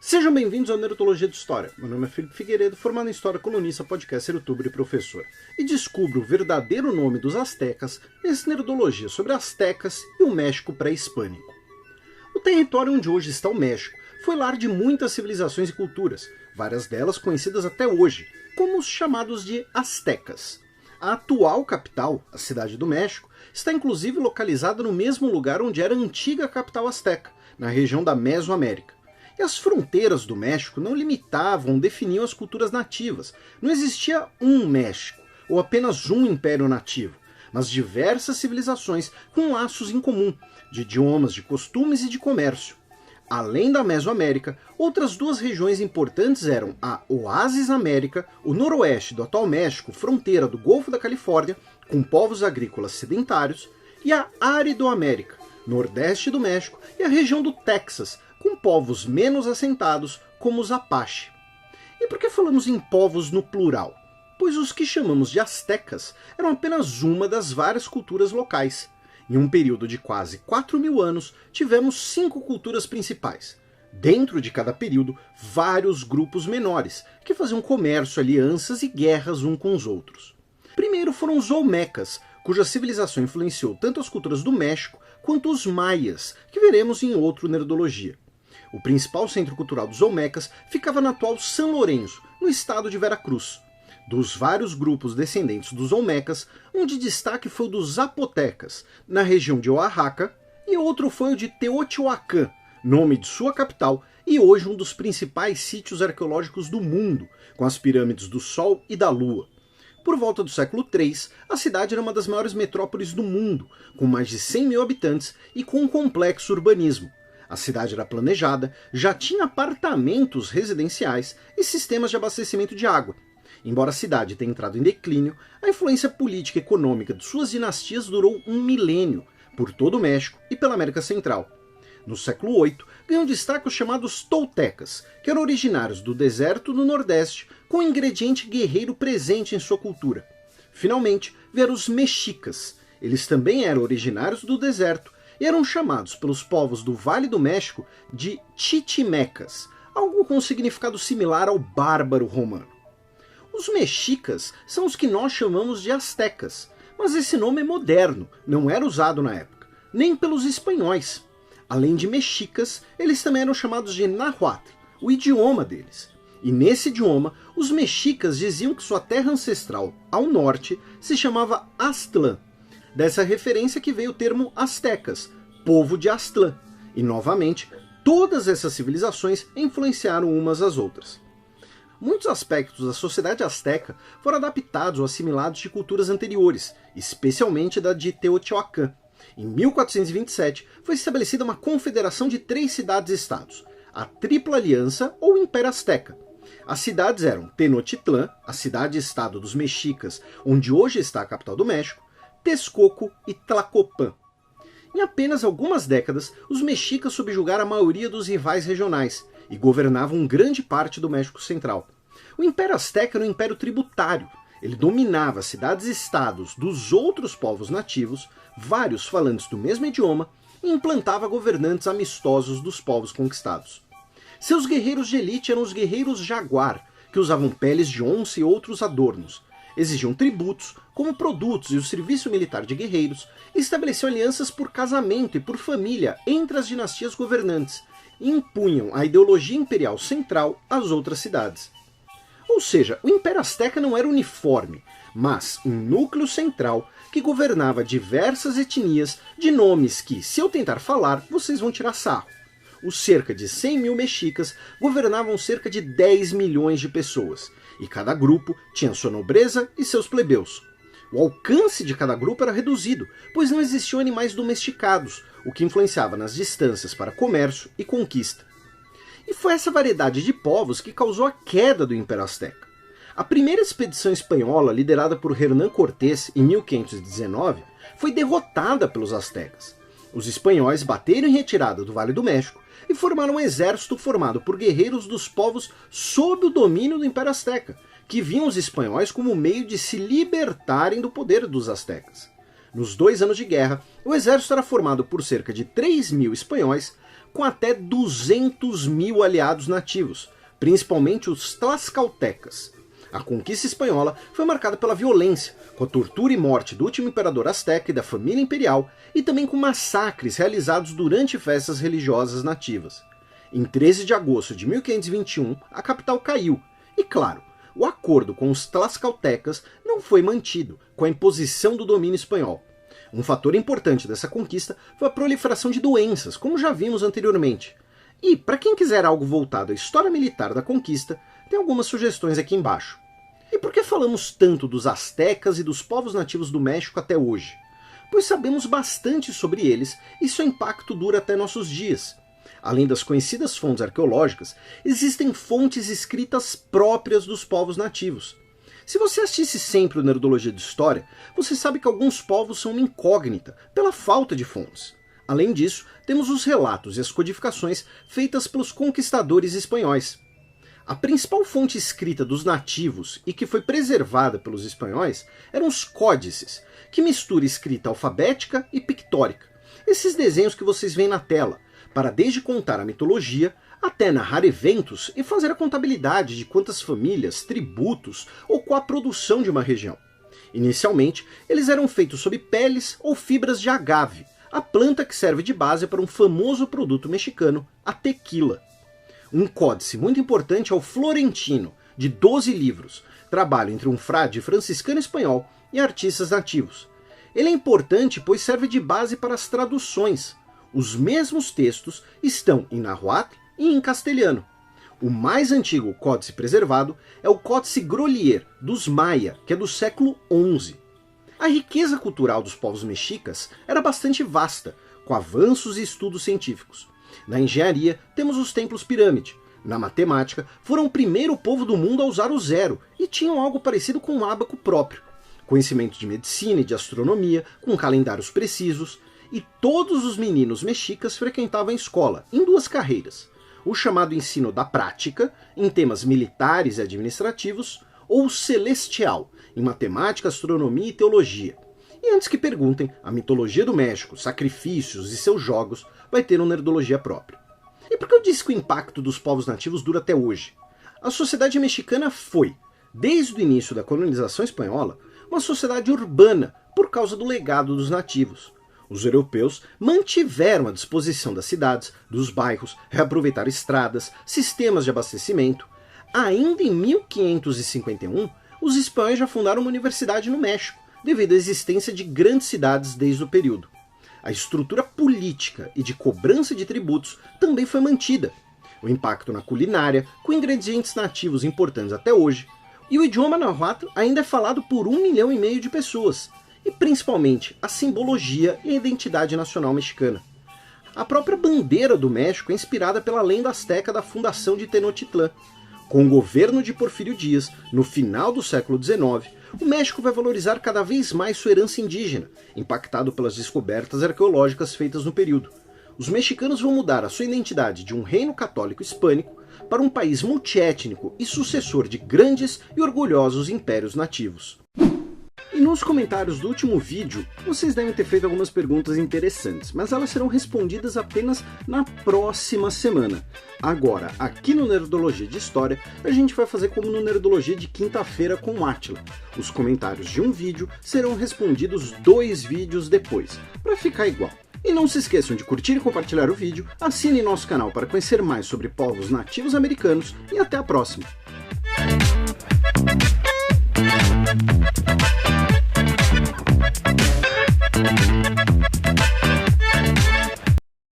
Sejam bem-vindos ao Nerdologia de História. Meu nome é Felipe Figueiredo, formado em História, colunista, podcaster, youtuber e professor. E descubro o verdadeiro nome dos astecas nesse Nerdologia sobre astecas e o México pré-hispânico. O território onde hoje está o México foi lar de muitas civilizações e culturas, várias delas conhecidas até hoje, como os chamados de astecas. A atual capital, a Cidade do México, está inclusive localizada no mesmo lugar onde era a antiga capital asteca, na região da Mesoamérica. E as fronteiras do México não limitavam, definiam as culturas nativas. Não existia um México, ou apenas um império nativo, mas diversas civilizações com laços em comum, de idiomas, de costumes e de comércio. Além da Mesoamérica, outras duas regiões importantes eram a Oásis América, o noroeste do atual México, fronteira do Golfo da Califórnia, com povos agrícolas sedentários, e a Árido-América, nordeste do México, e a região do Texas, com povos menos assentados, como os Apache. E por que falamos em povos no plural? Pois os que chamamos de astecas eram apenas uma das várias culturas locais. Em um período de quase 4.000 anos, tivemos 5 culturas principais. Dentro de cada período, vários grupos menores, que faziam comércio, alianças e guerras uns com os outros. Primeiro foram os Olmecas, cuja civilização influenciou tanto as culturas do México quanto os Maias, que veremos em outro Nerdologia. O principal centro cultural dos Olmecas ficava na atual São Lourenço, no estado de Veracruz. Dos vários grupos descendentes dos Olmecas, um de destaque foi o dos Zapotecas, na região de Oaxaca, e outro foi o de Teotihuacan, nome de sua capital e hoje um dos principais sítios arqueológicos do mundo, com as pirâmides do Sol e da Lua. Por volta do século III, a cidade era uma das maiores metrópoles do mundo, com mais de 100 mil habitantes e com um complexo urbanismo. A cidade era planejada, já tinha apartamentos residenciais e sistemas de abastecimento de água. Embora a cidade tenha entrado em declínio, a influência política e econômica de suas dinastias durou um milênio, por todo o México e pela América Central. No século VIII, ganham destaque os chamados toltecas, que eram originários do deserto do Nordeste, com o ingrediente guerreiro presente em sua cultura. Finalmente, vieram os mexicas. Eles também eram originários do deserto, e eram chamados pelos povos do Vale do México de chichimecas, algo com um significado similar ao bárbaro romano. Os mexicas são os que nós chamamos de astecas, mas esse nome é moderno, não era usado na época, nem pelos espanhóis. Além de mexicas, eles também eram chamados de náhuatl, o idioma deles. E nesse idioma, os mexicas diziam que sua terra ancestral, ao norte, se chamava Aztlán. Dessa referência que veio o termo astecas, povo de Aztlán. E, novamente, todas essas civilizações influenciaram umas às outras. Muitos aspectos da sociedade asteca foram adaptados ou assimilados de culturas anteriores, especialmente da de Teotihuacan. Em 1427, foi estabelecida uma confederação de 3 cidades-estados, a Tripla Aliança ou Império Azteca. As cidades eram Tenochtitlán, a cidade-estado dos mexicas, onde hoje está a capital do México, Texcoco e Tlacopan. Em apenas algumas décadas, os mexicas subjugaram a maioria dos rivais regionais e governavam grande parte do México Central. O Império Azteca era um império tributário. Ele dominava cidades-estados dos outros povos nativos, vários falantes do mesmo idioma, e implantava governantes amistosos dos povos conquistados. Seus guerreiros de elite eram os guerreiros jaguar, que usavam peles de onça e outros adornos. Exigiam tributos como produtos e o serviço militar de guerreiros, e estabeleciam alianças por casamento e por família entre as dinastias governantes, e impunham a ideologia imperial central às outras cidades. Ou seja, o Império Azteca não era uniforme, mas um núcleo central que governava diversas etnias de nomes que, se eu tentar falar, vocês vão tirar sarro. Os cerca de 100 mil mexicas governavam cerca de 10 milhões de pessoas, e cada grupo tinha sua nobreza e seus plebeus. O alcance de cada grupo era reduzido, pois não existiam animais domesticados, o que influenciava nas distâncias para comércio e conquista. E foi essa variedade de povos que causou a queda do Império Azteca. A primeira expedição espanhola, liderada por Hernán Cortés em 1519, foi derrotada pelos astecas. Os espanhóis bateram em retirada do Vale do México e formaram um exército formado por guerreiros dos povos sob o domínio do Império Azteca, que viam os espanhóis como meio de se libertarem do poder dos astecas. Nos 2 anos de guerra, o exército era formado por cerca de 3.000 espanhóis, com até 200.000 aliados nativos, principalmente os tlaxcaltecas. A conquista espanhola foi marcada pela violência, com a tortura e morte do último imperador azteca e da família imperial, e também com massacres realizados durante festas religiosas nativas. Em 13 de agosto de 1521, a capital caiu, e claro, o acordo com os tlaxcaltecas não foi mantido, com a imposição do domínio espanhol. Um fator importante dessa conquista foi a proliferação de doenças, como já vimos anteriormente. E, para quem quiser algo voltado à história militar da conquista, tem algumas sugestões aqui embaixo. E por que falamos tanto dos astecas e dos povos nativos do México até hoje? Pois sabemos bastante sobre eles e seu impacto dura até nossos dias. Além das conhecidas fontes arqueológicas, existem fontes escritas próprias dos povos nativos. Se você assiste sempre o Nerdologia de História, você sabe que alguns povos são uma incógnita, pela falta de fontes. Além disso, temos os relatos e as codificações feitas pelos conquistadores espanhóis. A principal fonte escrita dos nativos e que foi preservada pelos espanhóis eram os códices, que mistura escrita alfabética e pictórica. Esses desenhos que vocês veem na tela, para desde contar a mitologia, até narrar eventos e fazer a contabilidade de quantas famílias, tributos ou qual a produção de uma região. Inicialmente, eles eram feitos sob peles ou fibras de agave, a planta que serve de base para um famoso produto mexicano, a tequila. Um códice muito importante é o Florentino, de 12 livros, trabalho entre um frade franciscano espanhol e artistas nativos. Ele é importante pois serve de base para as traduções. Os mesmos textos estão em náhuatl e em castelhano. O mais antigo códice preservado é o Códice Grolier, dos Maia, que é do século XI. A riqueza cultural dos povos mexicas era bastante vasta, com avanços e estudos científicos. Na engenharia, temos os templos pirâmide. Na matemática, foram o primeiro povo do mundo a usar o zero, e tinham algo parecido com um ábaco próprio. Conhecimento de medicina e de astronomia, com calendários precisos, e todos os meninos mexicas frequentavam a escola, em 2 carreiras. O chamado ensino da prática, em temas militares e administrativos, ou o celestial, em matemática, astronomia e teologia. E antes que perguntem, a mitologia do México, sacrifícios e seus jogos vai ter uma nerdologia própria. E por que eu disse que o impacto dos povos nativos dura até hoje? A sociedade mexicana foi, desde o início da colonização espanhola, uma sociedade urbana por causa do legado dos nativos. Os europeus mantiveram a disposição das cidades, dos bairros, reaproveitaram estradas, sistemas de abastecimento. Ainda em 1551, os espanhóis já fundaram uma universidade no México, devido à existência de grandes cidades desde o período. A estrutura política e de cobrança de tributos também foi mantida. O impacto na culinária, com ingredientes nativos importantes até hoje, e o idioma náhuatl ainda é falado por 1,5 milhão de pessoas, e principalmente a simbologia e a identidade nacional mexicana. A própria bandeira do México é inspirada pela lenda asteca da fundação de Tenochtitlán. Com o governo de Porfírio Díaz, no final do século XIX, o México vai valorizar cada vez mais sua herança indígena, impactado pelas descobertas arqueológicas feitas no período. Os mexicanos vão mudar a sua identidade de um reino católico hispânico para um país multiétnico e sucessor de grandes e orgulhosos impérios nativos. E nos comentários do último vídeo, vocês devem ter feito algumas perguntas interessantes, mas elas serão respondidas apenas na próxima semana. Agora, aqui no Nerdologia de História, a gente vai fazer como no Nerdologia de quinta-feira com o Átila. Os comentários de um vídeo serão respondidos 2 vídeos depois, para ficar igual. E não se esqueçam de curtir e compartilhar o vídeo, assinem nosso canal para conhecer mais sobre povos nativos americanos e até a próxima!